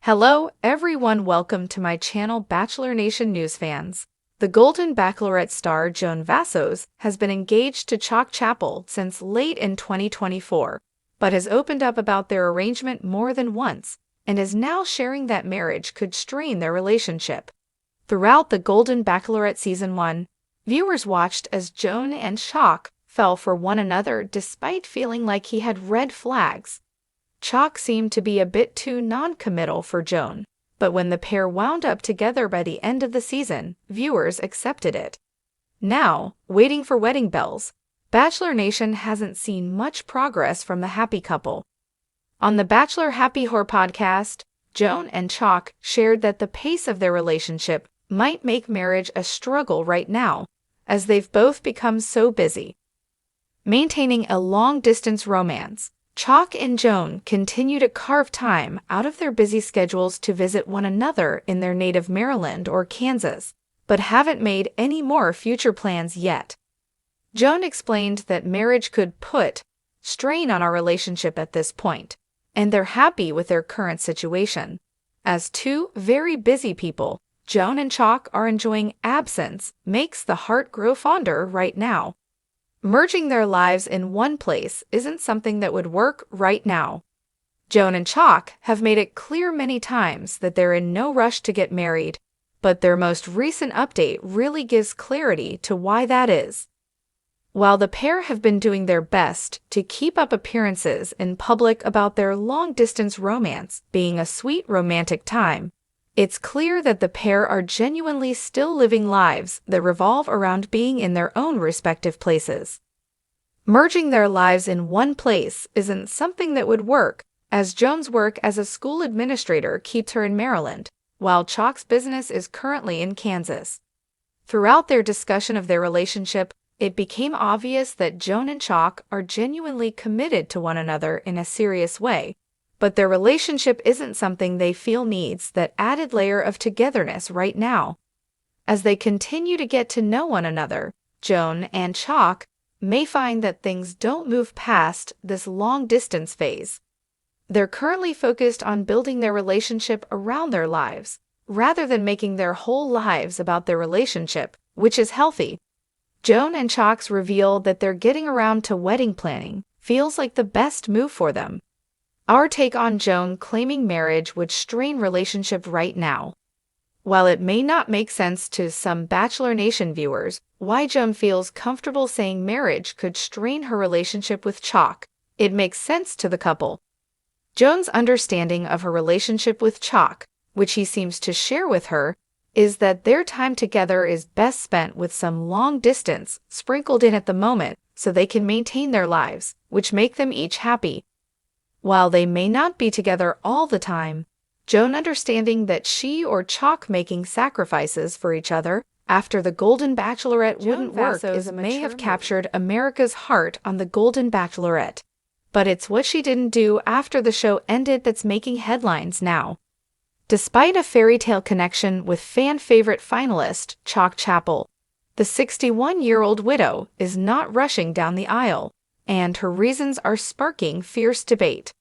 Hello, everyone. Welcome to my channel, Bachelor Nation News fans. The Golden Bachelorette star Joan Vassos has been engaged to Chock Chapple since late in 2024, but has opened up about their arrangement more than once and is now sharing that marriage could strain their relationship. Throughout the Golden Bachelorette Season 1, viewers watched as Joan and Chock fell for one another despite feeling like he had red flags. Chock seemed to be a bit too non-committal for Joan, but when the pair wound up together by the end of the season, viewers accepted it. Now, waiting for wedding bells, Bachelor Nation hasn't seen much progress from the happy couple. On the Bachelor Happy Whore podcast, Joan and Chock shared that the pace of their relationship might make marriage a struggle right now, as they've both become so busy. Maintaining a long-distance romance, Chock and Joan continue to carve time out of their busy schedules to visit one another in their native Maryland or Kansas, but haven't made any more future plans yet. Joan explained that marriage could put strain on our relationship at this point, and they're happy with their current situation. As two very busy people, Joan and Chock are enjoying absence makes the heart grow fonder right now. Merging their lives in one place isn't something that would work right now. Joan and Chock have made it clear many times that they're in no rush to get married, but their most recent update really gives clarity to why that is. While the pair have been doing their best to keep up appearances in public about their long-distance romance being a sweet romantic time, it's clear that the pair are genuinely still living lives that revolve around being in their own respective places. Merging their lives in one place isn't something that would work, as Joan's work as a school administrator keeps her in Maryland, while Chock's business is currently in Kansas. Throughout their discussion of their relationship, it became obvious that Joan and Chock are genuinely committed to one another in a serious way, but their relationship isn't something they feel needs that added layer of togetherness right now. As they continue to get to know one another, Joan and Chock may find that things don't move past this long-distance phase. They're currently focused on building their relationship around their lives, rather than making their whole lives about their relationship, which is healthy. Joan and Chock's reveal that they're getting around to wedding planning feels like the best move for them. Our take on Joan claiming marriage would strain relationship right now. While it may not make sense to some Bachelor Nation viewers why Joan feels comfortable saying marriage could strain her relationship with Chock, it makes sense to the couple. Joan's understanding of her relationship with Chock, which he seems to share with her, is that their time together is best spent with some long distance sprinkled in at the moment so they can maintain their lives, which make them each happy. While they may not be together all the time, Joan understanding that she or Chock making sacrifices for each other after the Golden Bachelorette wouldn't work may have captured America's heart on the Golden Bachelorette. But it's what she didn't do after the show ended that's making headlines now. Despite a fairy tale connection with fan-favorite finalist Chock Chapple, the 61-year-old widow is not rushing down the aisle, and her reasons are sparking fierce debate.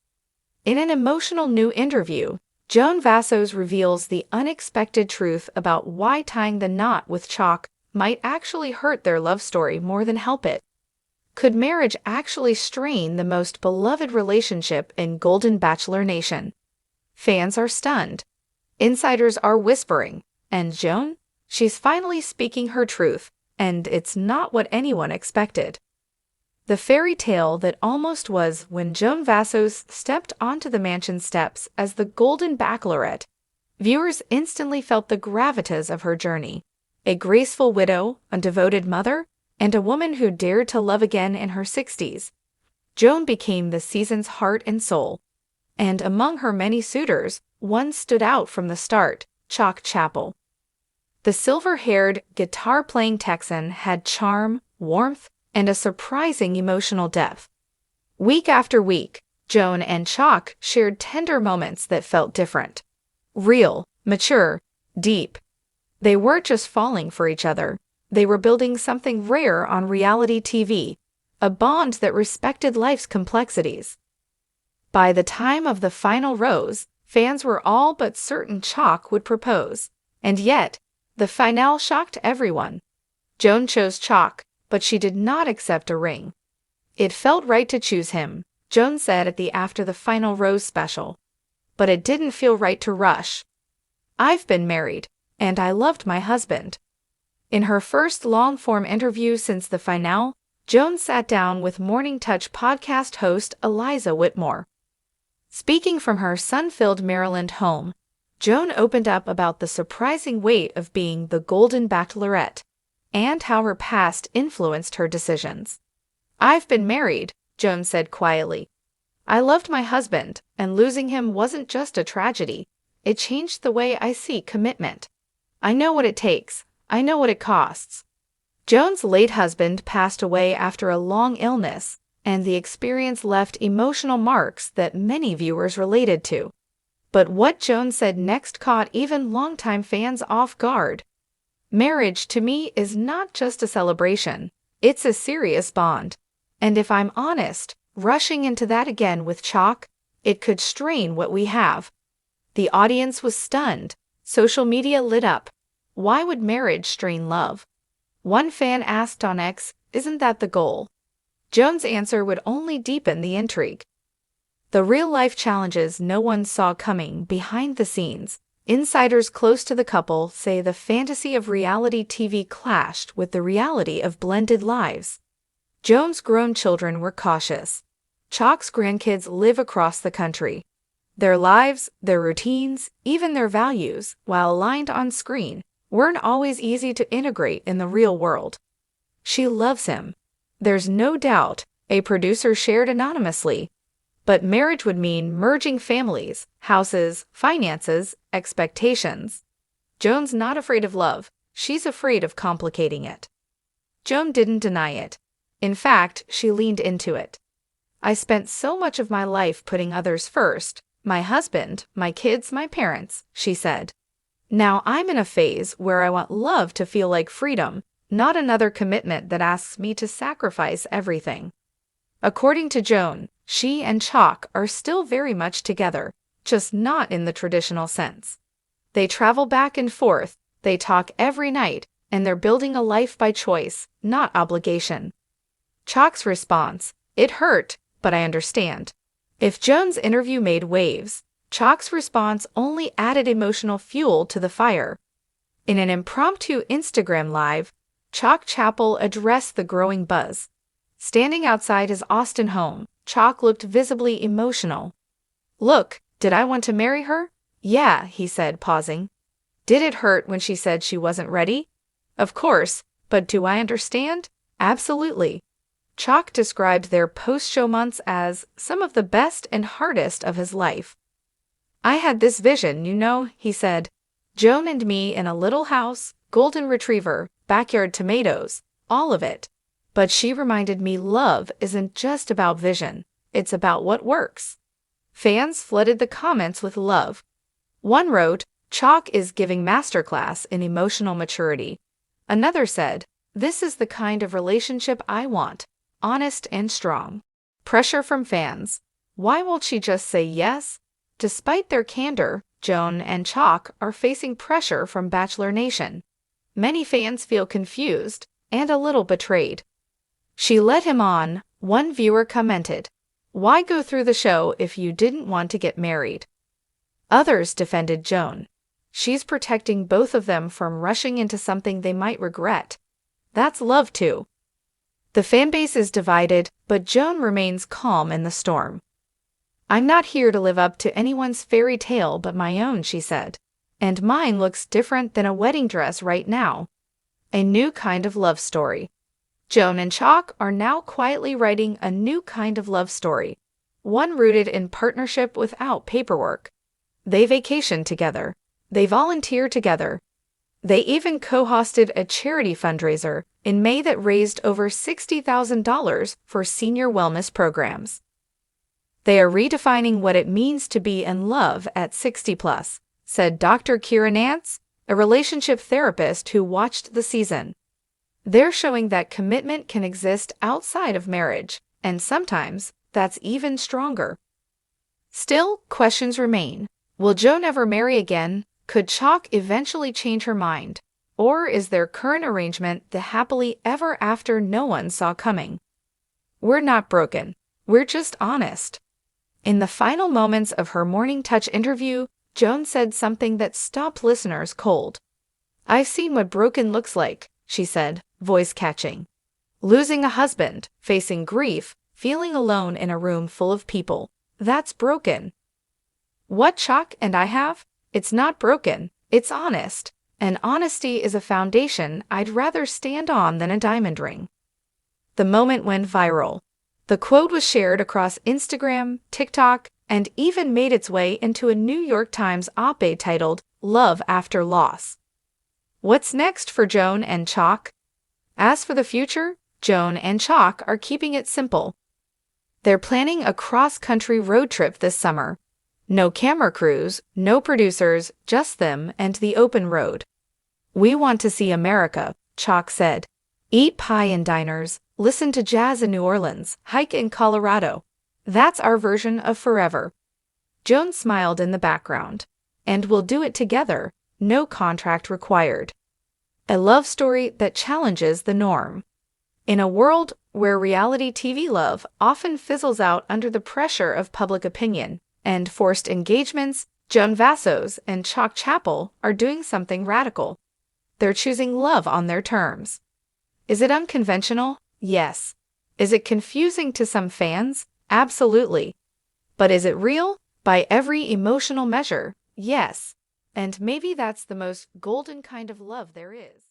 In an emotional new interview, Joan Vassos reveals the unexpected truth about why tying the knot with Chock might actually hurt their love story more than help it. Could marriage actually strain the most beloved relationship in Golden Bachelor Nation? Fans are stunned. Insiders are whispering, and Joan? She's finally speaking her truth, and it's not what anyone expected. The fairy tale that almost was when Joan Vassos stepped onto the mansion steps as the Golden Bachelorette. Viewers instantly felt the gravitas of her journey. A graceful widow, a devoted mother, and a woman who dared to love again in her 60s. Joan became the season's heart and soul. And among her many suitors, one stood out from the start, Chock Chapple. The silver-haired, guitar-playing Texan had charm, warmth, and a surprising emotional depth. Week after week, Joan and Chock shared tender moments that felt different. Real, mature, deep. They weren't just falling for each other. They were building something rare on reality TV, a bond that respected life's complexities. By the time of the final rose, Fans were all but certain Chock would propose. And yet, the finale shocked everyone. Joan chose Chock, but she did not accept a ring. "It felt right to choose him," Joan said at the After the Final Rose special. "But it didn't feel right to rush. I've been married, and I loved my husband." In her first long-form interview since the finale, Joan sat down with Morning Touch podcast host Eliza Whitmore. Speaking from her sun-filled Maryland home, Joan opened up about the surprising weight of being the Golden Bachelorette and how her past influenced her decisions. "I've been married," Joan said quietly. "I loved my husband, and losing him wasn't just a tragedy. It changed the way I see commitment. I know what it takes. I know what it costs." Joan's late husband passed away after a long illness, and the experience left emotional marks that many viewers related to. But what Joan said next caught even longtime fans off guard. "Marriage to me is not just a celebration. It's a serious bond. And if I'm honest, rushing into that again with Chock, it could strain what we have." The audience was stunned. Social media lit up. Why would marriage strain love? One fan asked on X, "Isn't that the goal?" Joan's answer would only deepen the intrigue. The real-life challenges no one saw coming behind the scenes. Insiders close to the couple say the fantasy of reality TV clashed with the reality of blended lives. Joan's grown children were cautious. Chock's grandkids live across the country. Their lives, their routines, even their values, while aligned on screen, weren't always easy to integrate in the real world. "She loves him. There's no doubt," a producer shared anonymously. But marriage would mean merging families, houses, finances, expectations. Joan's not afraid of love. She's afraid of complicating it. Joan didn't deny it. In fact, she leaned into it. "I spent so much of my life putting others first, my husband, my kids, my parents," she said. "Now I'm in a phase where I want love to feel like freedom, not another commitment that asks me to sacrifice everything." According to Joan, she and Chock are still very much together, just not in the traditional sense. They travel back and forth, they talk every night, and they're building a life by choice, not obligation. Chock's response: "It hurt, but I understand." If Joan's interview made waves, Chock's response only added emotional fuel to the fire. In an impromptu Instagram Live, Chock Chapple addressed the growing buzz. Standing outside his Austin home, Chock looked visibly emotional. "Look, did I want to marry her? Yeah," he said, pausing. "Did it hurt when she said she wasn't ready? Of course, but do I understand? Absolutely." Chock described their post-show months as some of the best and hardest of his life. "I had this vision, he said. Joan and me in a little house, golden retriever, backyard tomatoes, all of it. But she reminded me love isn't just about vision, it's about what works." Fans flooded the comments with love. One wrote, "Chock is giving masterclass in emotional maturity." Another said, "This is the kind of relationship I want, honest and strong." Pressure from fans. Why won't she just say yes? Despite their candor, Joan and Chock are facing pressure from Bachelor Nation. Many fans feel confused and a little betrayed. "She led him on," one viewer commented. "Why go through the show if you didn't want to get married?" Others defended Joan. "She's protecting both of them from rushing into something they might regret. That's love too." The fanbase is divided, but Joan remains calm in the storm. "I'm not here to live up to anyone's fairy tale but my own," she said. "And mine looks different than a wedding dress right now." A new kind of love story. Joan and Chock are now quietly writing a new kind of love story, one rooted in partnership without paperwork. They vacation together. They volunteer together. They even co-hosted a charity fundraiser in May that raised over $60,000 for senior wellness programs. They are redefining what it means to be in love at 60+, said Dr. Kira Nance, a relationship therapist who watched the season. They're showing that commitment can exist outside of marriage, and sometimes that's even stronger. Still, questions remain. Will Joan ever marry again? Could Chock eventually change her mind? Or is their current arrangement the happily ever after no one saw coming? We're not broken. We're just honest. In the final moments of her Morning Touch interview, Joan said something that stopped listeners cold. "I've seen what broken looks like," she said, voice catching. "Losing a husband, facing grief, feeling alone in a room full of people. That's broken. What Chock and I have? It's not broken, it's honest. And honesty is a foundation I'd rather stand on than a diamond ring." The moment went viral. The quote was shared across Instagram, TikTok, and even made its way into a New York Times op-ed titled, "Love After Loss." What's next for Joan and Chock? As for the future, Joan and Chock are keeping it simple. They're planning a cross-country road trip this summer. No camera crews, no producers, just them and the open road. "We want to see America," Chock said. "Eat pie in diners, listen to jazz in New Orleans, hike in Colorado. That's our version of forever." Joan smiled in the background. "And we'll do it together, no contract required." A love story that challenges the norm. In a world where reality TV love often fizzles out under the pressure of public opinion and forced engagements, Joan Vassos and Chock Chapple are doing something radical. They're choosing love on their terms. Is it unconventional? Yes. Is it confusing to some fans? Absolutely. But is it real? By every emotional measure, yes. And maybe that's the most golden kind of love there is.